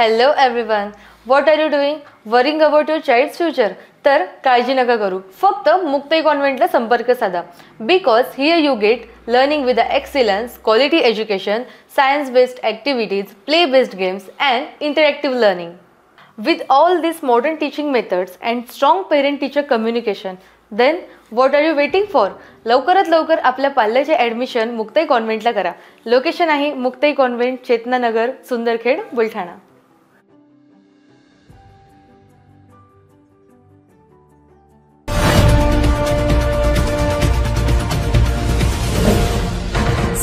Hello everyone. What are you doing? Worrying about your child's future? तर काळजी नका करू. फक्त मुक्ताई कॉन्व्हेंटला संपर्क साधा. Because here you get learning with the excellence, quality education, science-based activities, play-based games and interactive learning. With all these modern teaching methods and strong parent-teacher communication, then what are you waiting for? लवकरात लवकर आपल्या पाल्याचे admission Muktai कॉन्व्हेंटला करा. Location आहे Muktai convent, Chetananagar, Sundarkhed, Buldhana.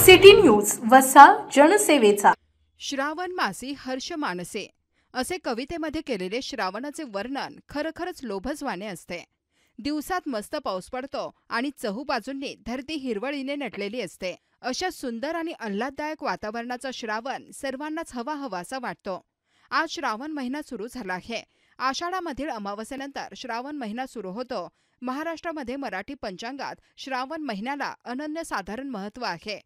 City news वसा जनसेवेचा. श्रावण मासी हर्ष मानसे असे कवितेमध्ये केलेले श्रावणाचे वर्णन खरखरच लोभसवाणे असते. दिवसात मस्त पाऊस पडतो आणि चहूबाजूंनी धरती हिरवळीने नटलेली असते. अशा सुंदर आणि आल्हाददायक वातावरणाचा श्रावण सर्वांनाच हवाहवासा वाटतो. आज श्रावण महिना सुरू झाला आहे. आषाढामधील अमावस्येनंतर श्रावण महिना सुरू होतो. महाराष्ट्रामध्ये मराठी पंचांगात श्रावण महिन्याला अनन्यसाधारण महत्त्व आहे.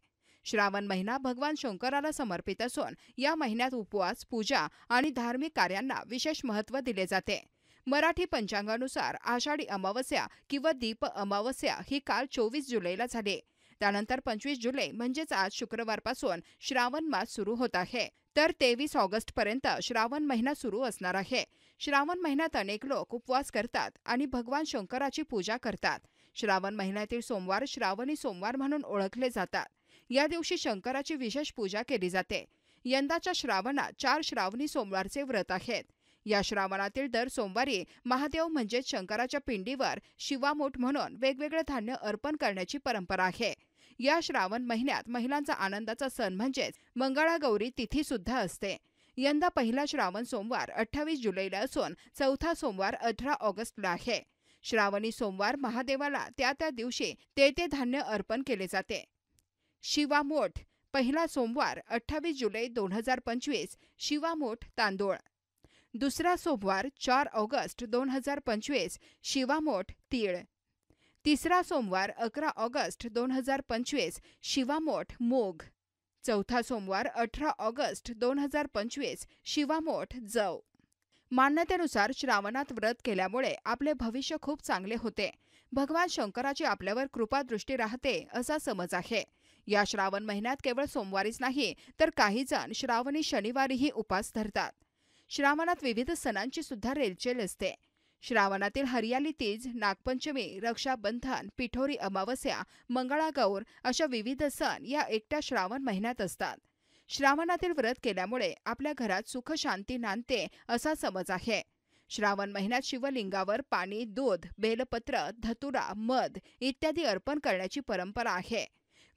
श्रावण महिना भगवान शंकराला समर्पित असून या महिन्यात उपवास, पूजा आणि धार्मिक कार्यांना विशेष महत्त्व दिले जाते. मराठी पंचांगानुसार आषाढी अमावस्या किंवा दीप अमावस्या ही काल 24 जुलैला झाली. त्यानंतर 25 जुलै म्हणजेच आज शुक्रवारपासून श्रावण मास सुरू होत आहे. तर 23 ऑगस्टपर्यंत श्रावण महिना सुरू असणार आहे. श्रावण महिन्यात अनेक लोक उपवास करतात आणि भगवान शंकराची पूजा करतात. श्रावण महिन्यातील सोमवार श्रावणी सोमवार म्हणून ओळखले जातात. या दिवशी शंकराची विशेष पूजा केली जाते. यंदाच्या श्रावणात 4 श्रावणी सोमवारचे व्रत आहेत. या श्रावणातील दर सोमवारी महादेव म्हणजेच शंकराच्या पिंडीवर शिवामोठ म्हणून वेगवेगळे धान्य अर्पण करण्याची परंपरा आहे. या श्रावण महिन्यात महिलांचा आनंदाचा सण म्हणजेच मंगळागौरी तिथी सुद्धा असते. यंदा पहिला श्रावण सोमवार 28 जुलैला असून चौथा सोमवार 18 ऑगस्टला आहे. श्रावणी सोमवार महादेवाला त्या दिवशी ते धान्य अर्पण केले जाते. शिवामोठ पहिला सोमवार 28 जुलै 2025 शिवामोठ तांदूळ. दुसरा सोमवार 4 ऑगस्ट 2025 शिवामोठ तीळ. तिसरा सोमवार 11 ऑगस्ट 2025 शिवामोठ मूग. चौथा सोमवार 18 ऑगस्ट 2025 शिवामोठ जव. मान्यतेनुसार श्रावणात व्रत केल्यामुळे आपले भविष्य खूप चांगले होते. भगवान शंकराची आपल्यावर कृपादृष्टी राहते असा समज आहे. या श्रावण महिन्यात केवळ सोमवारीच नाही तर काही जण श्रावणी शनिवारीही उपास धरतात. श्रावणात विविध सणांची सुद्धा रेलचेल असते. श्रावणातील हरियाली तीज, नागपंचमी, रक्षाबंधन, पिठोरी अमावस्या, मंगळागौर अशा विविध सण या एकट्या श्रावण महिन्यात असतात. श्रावणातील व्रत केल्यामुळे आपल्या घरात सुख शांती नांदते असा समज आहे. श्रावण महिन्यात शिवलिंगावर पाणी, दूध, बेलपत्र, धतुरा, मध इत्यादी अर्पण करण्याची परंपरा आहे.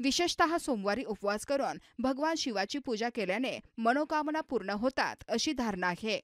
विशेषतः सोमवारी उपवास करून भगवान शिवाची पूजा केल्याने मनोकामना पूर्ण होतात अशी धारणा आहे.